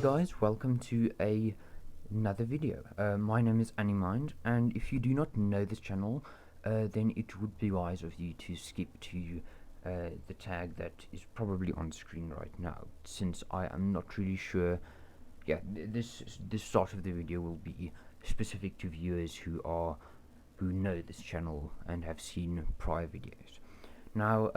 guys, welcome to another video. My name is AniMind, and if you do not know this channel, then it would be wise of you to skip to the tag that is probably on screen right now, since I am not really sure. Yeah, this start of the video will be specific to viewers who know this channel and have seen prior videos. Now,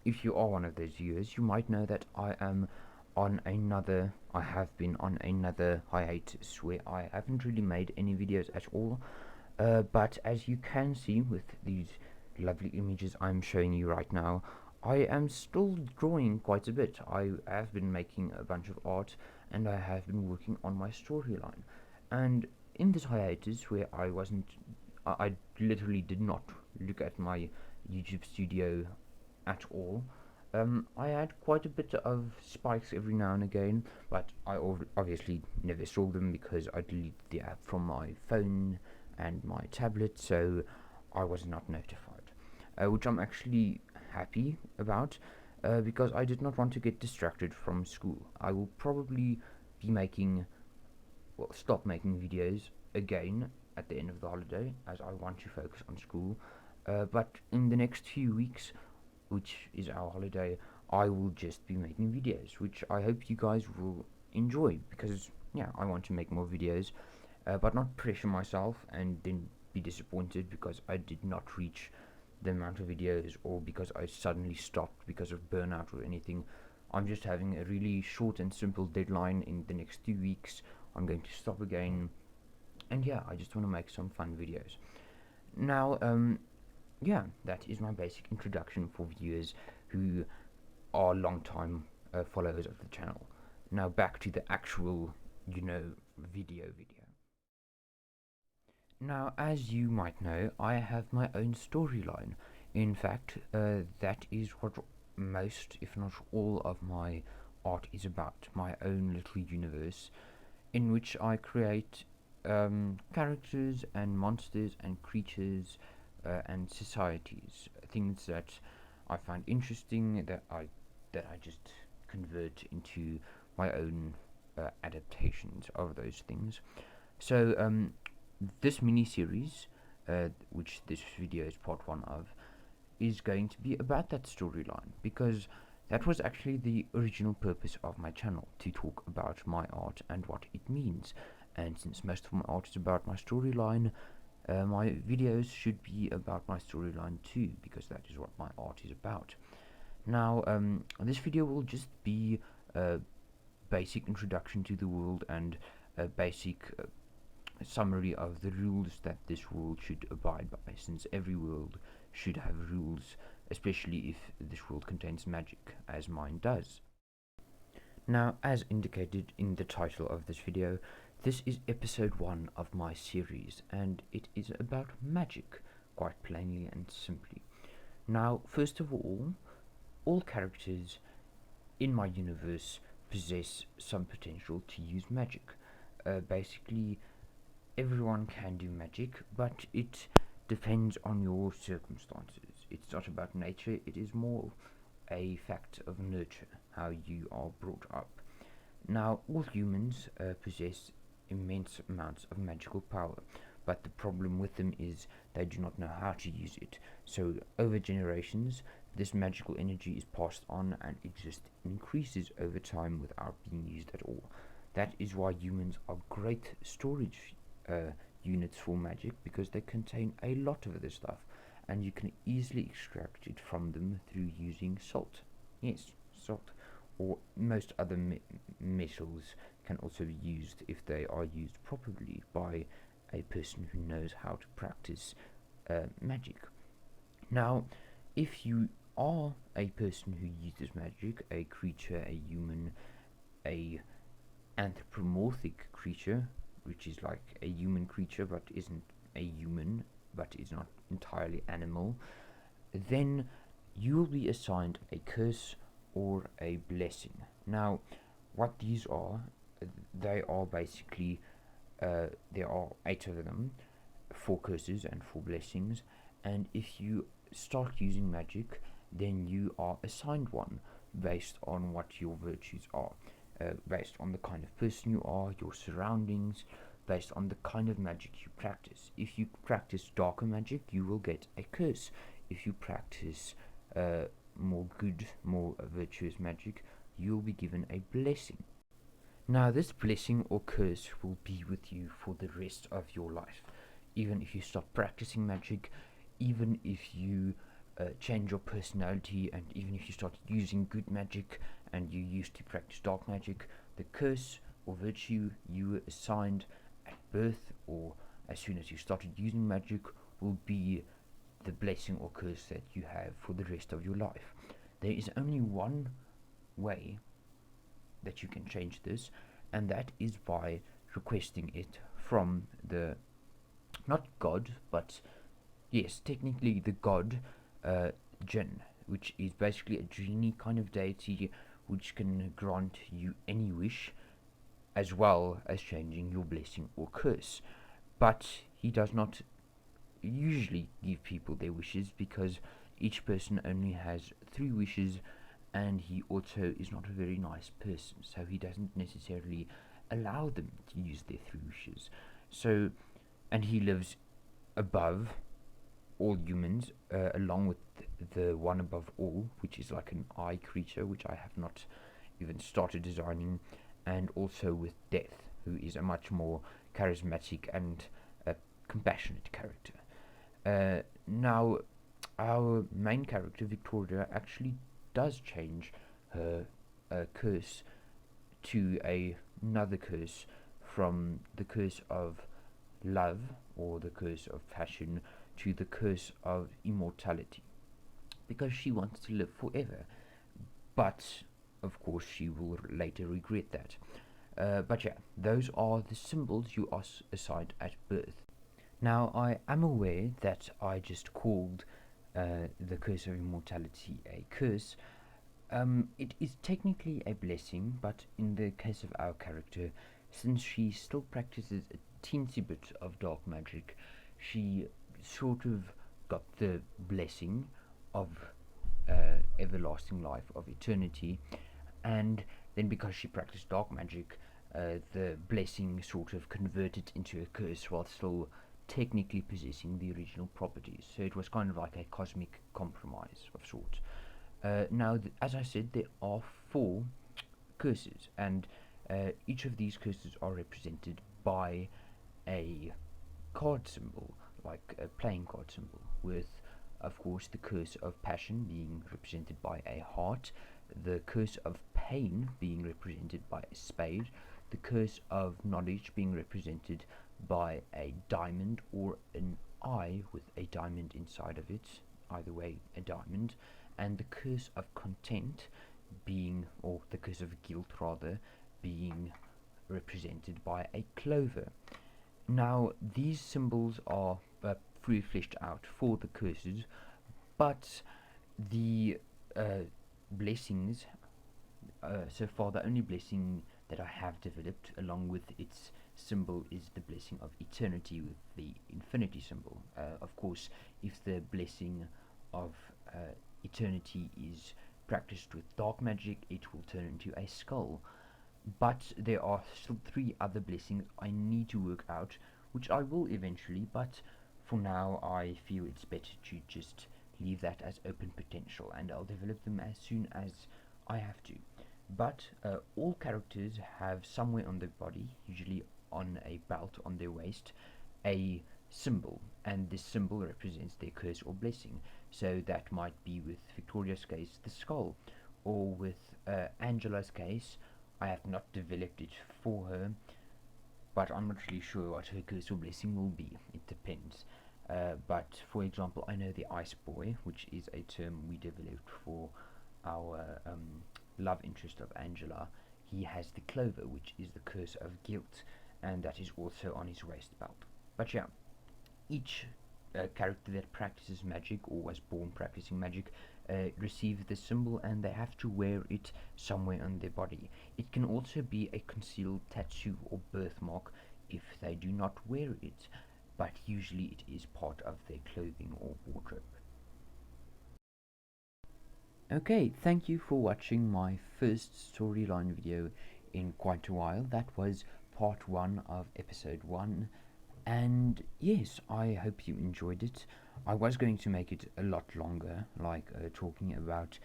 if you are one of those viewers, you might know that I have been on another hiatus where I haven't really made any videos at all. But as you can see with these lovely images I'm showing you right now, I am still drawing quite a bit. I have been making a bunch of art, and I have been working on my storyline. And in this hiatus where I literally did not look at my YouTube studio at all. I had quite a bit of spikes every now and again, but I obviously never saw them because I deleted the app from my phone and my tablet, so I was not notified, which I'm actually happy about, because I did not want to get distracted from school. I will probably be stop making videos again at the end of the holiday, as I want to focus on school, but in the next few weeks, which is our holiday, I will just be making videos, which I hope you guys will enjoy, because yeah, I want to make more videos, but not pressure myself and then be disappointed because I did not reach the amount of videos, or because I suddenly stopped because of burnout or anything. I'm just having a really short and simple deadline. In the next 2 weeks I'm going to stop again, and yeah, I just want to make some fun videos. Now, yeah, that is my basic introduction for viewers who are long-time followers of the channel. Now back to the actual, video. Now, as you might know, I have my own storyline. In fact, that is what most, if not all, of my art is about. My own little universe in which I create characters and monsters and creatures and societies, things that I find interesting, that I just convert into my own adaptations of those things. So this mini-series, which this video is part 1 of, is going to be about that storyline, because that was actually the original purpose of my channel, to talk about my art and what it means. And since most of my art is about my storyline, my videos should be about my storyline too, because that is what my art is about. Now, this video will just be a basic introduction to the world and a basic summary of the rules that this world should abide by, since every world should have rules, especially if this world contains magic, as mine does. Now, as indicated in the title of this video, this is episode 1 of my series, and it is about magic, quite plainly and simply. Now, first of all characters in my universe possess some potential to use magic. Basically, everyone can do magic, but it depends on your circumstances. It's not about nature, it is more a fact of nurture, how you are brought up. Now, all humans possess immense amounts of magical power, but the problem with them is they do not know how to use it. So over generations, this magical energy is passed on, and it just increases over time without being used at all. That is why humans are great storage units for magic, because they contain a lot of this stuff, and you can easily extract it from them through using salt. Yes, salt, or most other metals can also be used if they are used properly by a person who knows how to practice magic. Now, if you are a person who uses magic, a creature, a human, a anthropomorphic creature, which is like a human creature but isn't a human, but is not entirely animal, then you will be assigned a curse or a blessing. Now, what these are, they are basically, there are 8 of them, 4 curses and 4 blessings, and if you start using magic, then you are assigned one based on what your virtues are. based on the kind of person you are, your surroundings, based on the kind of magic you practice. If you practice darker magic, you will get a curse. If you practice more good, more virtuous magic, you'll be given a blessing. Now, this blessing or curse will be with you for the rest of your life. Even if you stop practicing magic, even if you change your personality, and even if you start using good magic and you used to practice dark magic, the curse or virtue you were assigned at birth or as soon as you started using magic will be the blessing or curse that you have for the rest of your life. There is only one way that you can change this, and that is by requesting it from the, not God, but yes, technically the god Jinn, which is basically a genie kind of deity which can grant you any wish as well as changing your blessing or curse. But he does not usually give people their wishes because each person only has 3 wishes, and he also is not a very nice person, so he doesn't necessarily allow them to use their 3 wishes. So, and he lives above all humans, along with the one above all, which is like an eye creature, which I have not even started designing, and also with Death, who is a much more charismatic and compassionate character. Now, our main character, Victoria, actually does change her curse to another curse, from the curse of love or the curse of passion to the curse of immortality, because she wants to live forever. But of course she will later regret that. But yeah, those are the symbols you are assigned at birth. Now, I am aware that I just called the curse of immortality a curse. It is technically a blessing, but in the case of our character, since she still practices a teensy bit of dark magic, she sort of got the blessing of everlasting life, of eternity, and then because she practiced dark magic, the blessing sort of converted into a curse while still technically possessing the original properties. So it was kind of like a cosmic compromise of sorts. Now, as I said, there are 4 curses, and each of these curses are represented by a card symbol, like a playing card symbol, with, of course, the curse of passion being represented by a heart, the curse of pain being represented by a spade, the curse of knowledge being represented by a diamond or an eye with a diamond inside of it, either way a diamond, and the curse of content being, or the curse of guilt rather, being represented by a clover. Now, these symbols are fully fleshed out for the curses, but the blessings, so far the only blessing that I have developed along with its symbol is the blessing of eternity with the infinity symbol. Of course, if the blessing of eternity is practiced with dark magic, it will turn into a skull. But there are still 3 other blessings I need to work out, which I will eventually, but for now I feel it's better to just leave that as open potential, and I'll develop them as soon as I have to. But all characters have somewhere on their body, usually on a belt on their waist, a symbol, and this symbol represents their curse or blessing. So that might be, with Victoria's case, the skull, or with Angela's case, I have not developed it for her, but I'm not really sure what her curse or blessing will be. It depends. But for example, I know the Ice Boy, which is a term we developed for our love interest of Angela. He has the clover, which is the curse of guilt, and that is also on his waist belt. But yeah, each character that practices magic or was born practicing magic receives the symbol, and they have to wear it somewhere on their body. It can also be a concealed tattoo or birthmark if they do not wear it, but usually it is part of their clothing or wardrobe. Okay, thank you for watching my first storyline video in quite a while. That was part 1 of episode 1, and yes, I hope you enjoyed it. I was going to make it a lot longer, like talking about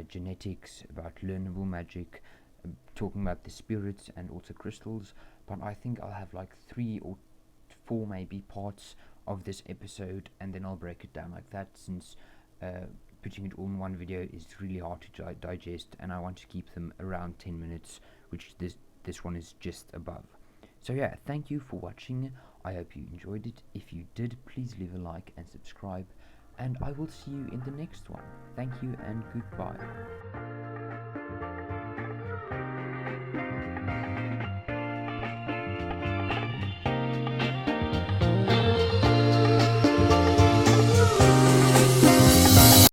genetics, about learnable magic, talking about the spirits and also crystals, but I think I'll have like 3 or 4 maybe parts of this episode, and then I'll break it down like that, since putting it all in one video is really hard to digest, and I want to keep them around 10 minutes, which this one is just above. So yeah, thank you for watching. I hope you enjoyed it. If you did, please leave a like and subscribe, and I will see you in the next one. Thank you and goodbye.